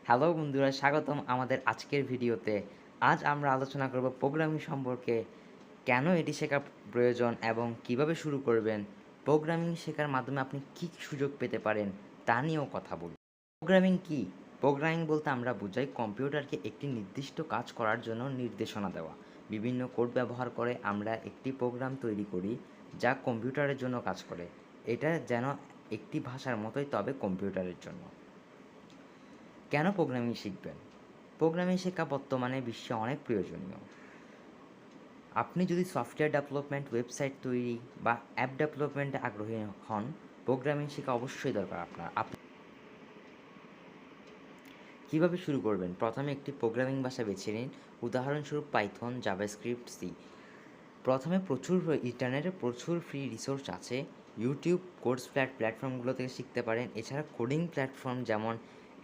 Hello বন্ধুরা, স্বাগতম আমাদের আজকের ভিডিওতে। আজ আমরা আলোচনা করব প্রোগ্রামিং সম্পর্কে, কেন এটি শেখা প্রয়োজন এবং কিভাবে শুরু করবেন। প্রোগ্রামিং শেখার মাধ্যমে আপনি কী কী সুযোগ পেতে পারেন তা নিয়েও কথা বলব। প্রোগ্রামিং কী? প্রোগ্রামিং বলতে আমরা বোঝাই কম্পিউটারকে একটি নির্দিষ্ট কাজ করার জন্য নির্দেশনা দেওয়া। বিভিন্ন কোড ব্যবহার করে আমরা একটি প্রোগ্রাম তৈরি করি যা কম্পিউটারের জন্য কাজ করে। এটা যেন একটি ভাষার মতোই, তবে কম্পিউটারের জন্য। কেন প্রোগ্রামিং শিখবেন? প্রোগ্রামিং শেখা বর্তমানে বিশ্বে অনেক প্রয়োজনীয়। আপনি যদি সফটওয়্যার ডেভেলপমেন্ট, ওয়েবসাইট তৈরি বা অ্যাপ ডেভেলপমেন্টে আগ্রহী হন, প্রোগ্রামিং শেখা অবশ্যই দরকার আপনার। কীভাবে শুরু করবেন? প্রথমে একটি প্রোগ্রামিং ভাষা বেছে নিন, উদাহরণস্বরূপ পাইথন, জাভাস্ক্রিপ্ট, সি। প্রথমে ইন্টারনেটে প্রচুর ফ্রি রিসোর্স আছে। ইউটিউব, কোর্স প্ল্যাটফর্মগুলো থেকে শিখতে পারেন। এছাড়া কোডিং প্ল্যাটফর্ম যেমন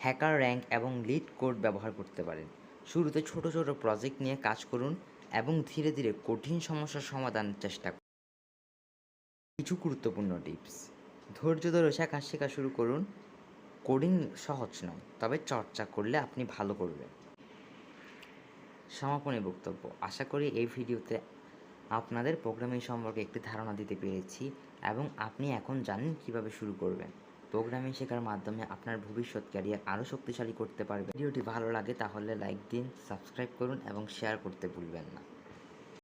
হ্যাকার র্যাঙ্ক এবং লিড কোড ব্যবহার করতে পারেন। শুরুতে ছোট ছোট প্রজেক্ট নিয়ে কাজ করুন এবং ধীরে ধীরে কঠিন সমস্যার সমাধানের চেষ্টা করুন। কিছু গুরুত্বপূর্ণ টিপস: ধৈর্য ধরে কাজ শেখা শুরু করুন। কোডিং সহজ নয়, তবে চর্চা করলে আপনি ভালো করবেন। সমাপনী বক্তব্য: আশা করি এই ভিডিওতে আপনাদের প্রোগ্রামিং সম্পর্কে একটি ধারণা দিতে পেরেছি এবং আপনি এখন জানেন কিভাবে শুরু করবেন। প্রোগ্রামিং শেখার মাধ্যমে আপনার ভবিষ্যৎ ক্যারিয়ার আরও শক্তিশালী করতে পারবেন। ভিডিওটি ভালো লাগে তাহলে লাইক দিন, সাবস্ক্রাইব করুন এবং শেয়ার করতে ভুলবেন না।